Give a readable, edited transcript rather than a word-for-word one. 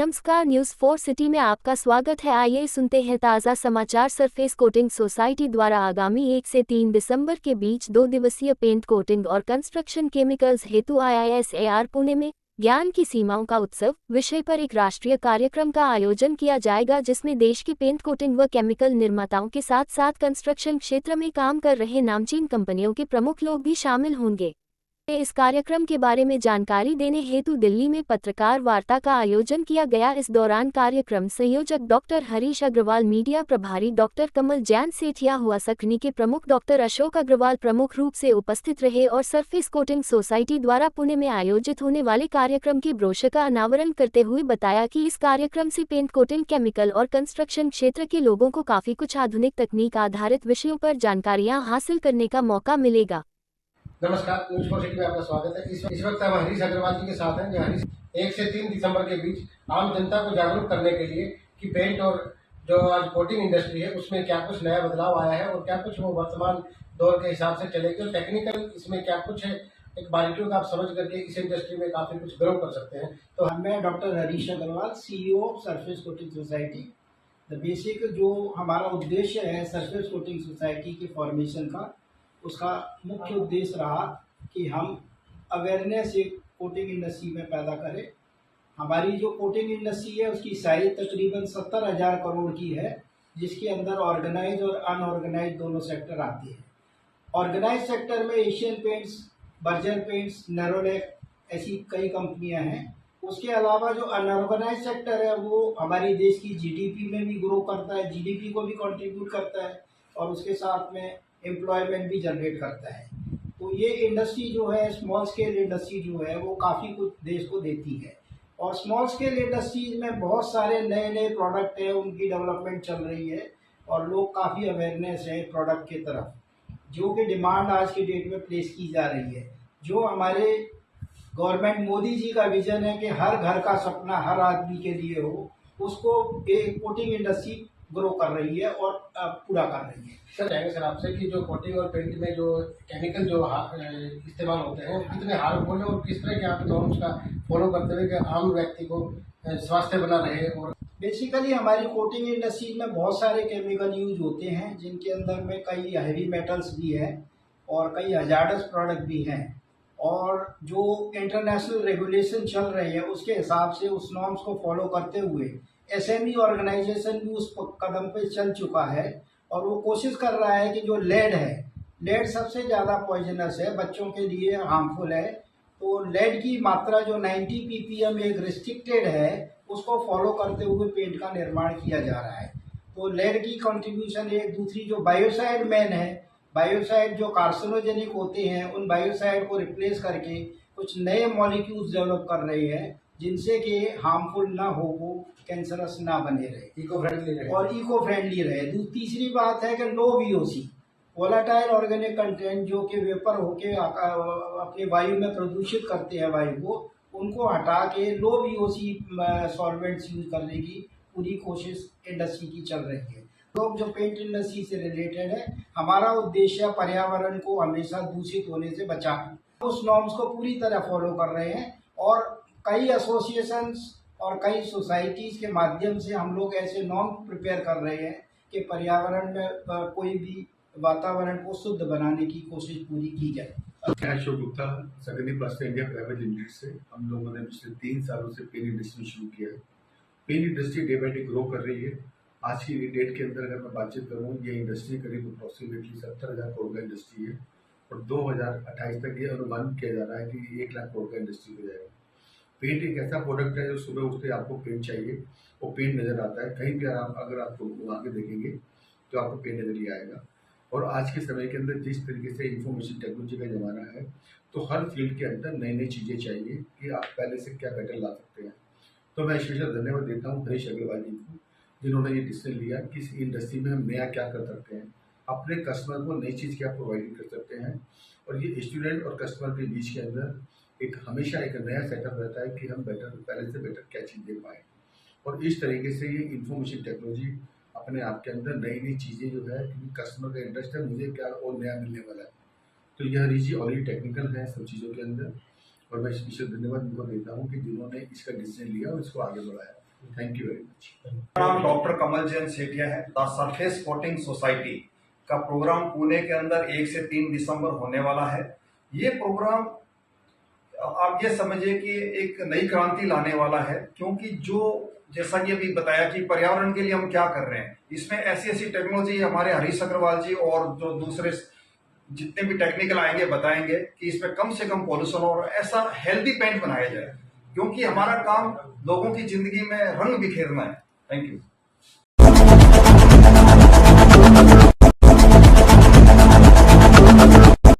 नमस्कार, news 4 city में आपका स्वागत है। आइए सुनते हैं ताज़ा समाचार। सरफेस कोटिंग सोसाइटी द्वारा आगामी 1 से 3 दिसंबर के बीच 2 दिवसीय पेंट कोटिंग और कंस्ट्रक्शन केमिकल्स हेतु IISAR पुणे में ज्ञान की सीमाओं का उत्सव विषय पर एक राष्ट्रीय कार्यक्रम का आयोजन किया जाएगा, जिसमें देश की पेंट कोटिंग व केमिकल निर्माताओं के साथ साथ कंस्ट्रक्शन क्षेत्र में काम कर रहे नामचीन कंपनियों के प्रमुख लोग भी शामिल होंगे। इस कार्यक्रम के बारे में जानकारी देने हेतु दिल्ली में पत्रकार वार्ता का आयोजन किया गया। इस दौरान कार्यक्रम संयोजक डॉक्टर हरीश अग्रवाल, मीडिया प्रभारी डॉक्टर कमल जैन, सेठिया हुआ सकनी के प्रमुख डॉक्टर अशोक अग्रवाल प्रमुख रूप से उपस्थित रहे और सरफेस कोटिंग सोसाइटी द्वारा पुणे में आयोजित होने वाले कार्यक्रम के ब्रोशर का अनावरण करते हुए बताया कि इस कार्यक्रम से पेंट कोटिंग, केमिकल और कंस्ट्रक्शन क्षेत्र के लोगों को काफी कुछ आधुनिक तकनीक आधारित विषयों पर जानकारियां हासिल करने का मौका मिलेगा। नमस्कार, न्यूज़ 4 सिटी में आपका स्वागत है। इस वक्त हम हरीश अग्रवाल जी के साथ हैं, जो हरीश 1 से 3 दिसंबर के बीच आम जनता को जागरूक करने के लिए कि पेंट और जो आज कोटिंग इंडस्ट्री है उसमें क्या कुछ नया बदलाव आया है और क्या कुछ वो वर्तमान दौर के हिसाब से चलेगी और टेक्निकल इसमें क्या कुछ है, एक बारीकियों का आप समझ करके इस इंडस्ट्री में काफी कुछ ग्रो कर सकते हैं। तो मैं doctor Harish Agrawal, CEO of surface coating society. The basic जो हमारा उद्देश्य है सरफेस कोटिंग सोसाइटी के फॉर्मेशन का, उसका मुख्य उद्देश्य रहा कि हम अवेयरनेस एक कोटिंग इंडस्ट्री में पैदा करें। हमारी जो कोटिंग इंडस्ट्री है उसकी साइज तकरीबन 70,000 करोड़ की है, जिसके अंदर ऑर्गेनाइज और अनऑर्गेनाइज दोनों सेक्टर आते हैं। ऑर्गेनाइज सेक्टर में Asian paints, Berger paints, Nerolac ऐसी कई कंपनियां हैं। उसके अलावा जो अनऑर्गेनाइज सेक्टर है वो हमारे देश की GDP में भी ग्रो करता है, GDP को भी कंट्रीब्यूट करता है और उसके साथ में एम्प्लॉयमेंट भी जनरेट करता है। तो ये इंडस्ट्री जो है, स्मॉल स्केल इंडस्ट्री जो है, वो काफ़ी कुछ देश को देती है। और स्मॉल स्केल इंडस्ट्रीज में बहुत सारे नए नए प्रोडक्ट हैं, उनकी डेवलपमेंट चल रही है और लोग काफ़ी अवेयरनेस है प्रोडक्ट की तरफ, जो कि डिमांड आज की डेट में प्लेस की जा रही है। जो हमारे गवर्नमेंट मोदी जी का विजन है कि हर घर का सपना हर आदमी के लिए हो, उसको एक कोटिंग इंडस्ट्री ग्रो कर रही है और पूरा कर रही है। सर, चाहेंगे सर आपसे कि जो कोटिंग और पेंट में जो केमिकल जो इस्तेमाल होते हैं वो कितने हार्मफुल है और किस तरह के आप दोनों उसका फॉलो करते हुए कि आम व्यक्ति को स्वास्थ्य बना रहे। और बेसिकली हमारी कोटिंग इंडस्ट्री में बहुत सारे केमिकल यूज होते हैं, जिनके अंदर में कई हैवी मेटल्स भी हैं और कई हजार्डस प्रोडक्ट भी हैं। और जो इंटरनेशनल रेगुलेशन चल रहे हैं उसके हिसाब से, उस नॉर्म्स को फॉलो करते हुए SME ऑर्गेनाइजेशन भी उस कदम पे चल चुका है और वो कोशिश कर रहा है कि जो लेड है, लेड सबसे ज़्यादा पॉइजनस है, बच्चों के लिए हार्मफुल है। तो लेड की मात्रा जो 90 ppm एक रिस्ट्रिक्टेड है, उसको फॉलो करते हुए पेंट का निर्माण किया जा रहा है। तो लेड की कंट्रीब्यूशन एक। दूसरी जो बायोसाइड मैन है, बायोसाइड जो कार्सिनोजेनिक होते हैं, उन बायोसाइड को रिप्लेस करके कुछ नए मॉलिक्यूल्स डेवलप कर रहे हैं, जिनसे कि हार्मफुल ना हो, वो कैंसरस ना बने रहे, इको फ्रेंडली रहे और इको फ्रेंडली रहे। तीसरी बात है कि लो VOC, वोलाटाइल ऑर्गेनिक कंटेंट, जो कि वेपर होके अपने वायु में प्रदूषित करते हैं वायु को, उनको हटा के लो VOC सॉल्वेंट्स यूज करने की पूरी कोशिश इंडस्ट्री की चल रही है। लोग जो पेंट इंडस्ट्री से रिलेटेड है, हमारा उद्देश्य पर्यावरण को हमेशा दूषित होने से बचाना। उस नॉर्म्स को पूरी तरह फॉलो कर रहे हैं और कई एसोसिएशंस और कई सोसाइटीज़ के माध्यम से हम लोग ऐसे नॉर्म प्रिपेयर कर रहे हैं कि पर्यावरण में कोई भी वातावरण को शुद्ध बनाने की कोशिश पूरी की जाए। मैं अशोक गुप्ता, सकनी प्लास्टर इंडिया प्राइवेट लिमिटेड से। हम लोगों ने पिछले 3 सालों से पेन इंडस्ट्री शुरू किया है। Paint industry day by day grow कर रही है। आज की डेट के अंदर अगर मैं बातचीत करूँ, ये इंडस्ट्री करीब अप्रॉक्सीमेटली 70,000 करोड़ का इंडस्ट्री है और 2028 तक ये अनुमान किया जा रहा है कि 1 लाख करोड़ का इंडस्ट्री हो जाएगा। पेंट एक ऐसा प्रोडक्ट है जो सुबह उठते आपको पेंट चाहिए, वो पेंट नज़र आता है। कहीं भी अगर आपको घुमा के देखेंगे तो आपको पेंट नज़र ही आएगा। और आज के समय के अंदर जिस तरीके से इंफॉर्मेशन टेक्नोलॉजी का ज़माना है, तो हर फील्ड के अंदर नई नई चीज़ें चाहिए कि आप पहले से क्या बेटर ला सकते हैं। तो मैं स्पेशल धन्यवाद देता हूँ हरीश अग्रवाल जी को, जिन्होंने ये डिसीजन लिया कि इस इंडस्ट्री में हम नया क्या कर सकते हैं, अपने कस्टमर को नई चीज़ क्या प्रोवाइड कर सकते हैं। और ये स्टूडेंट और कस्टमर के बीच के अंदर हमेशा एक नया सेटअप रहता है कि हम पहले से बेटर क्या चीज़ दे पाएँ। और इस तरीके से ये इंफॉर्मेशन टेक्नोलॉजी अपने आप के अंदर नई नई चीज़ें जो है, क्योंकि कस्टमर का इंटरेस्ट है मुझे क्या और नया मिलने वाला है, तो यह हरीश जी ऑलरेडी टेक्निकल है सब चीज़ों के अंदर। और मैं स्पेशल धन्यवाद उनको देता हूँ कि जिन्होंने इसका डिसीजन लिया और इसको आगे बढ़ाया। Thank you very much. मेरा नाम डॉक्टर कमल जैन सेठिया है। द सरफेस कोटिंग सोसाइटी का प्रोग्राम पुणे के अंदर 1 से 3 दिसंबर होने वाला है। ये प्रोग्राम आप ये समझिए कि एक नई क्रांति लाने वाला है, क्योंकि जो जैसा कि अभी बताया कि पर्यावरण के लिए हम क्या कर रहे हैं, इसमें ऐसी ऐसी टेक्नोलॉजी हमारे हरीश अग्रवाल जी और जो दूसरे जितने भी टेक्निकल आएंगे बताएंगे कि इसमें कम से कम पॉल्यूशन और ऐसा हेल्दी पेंट बनाया जाए, क्योंकि हमारा काम लोगों की जिंदगी में रंग बिखेरना है। Thank you.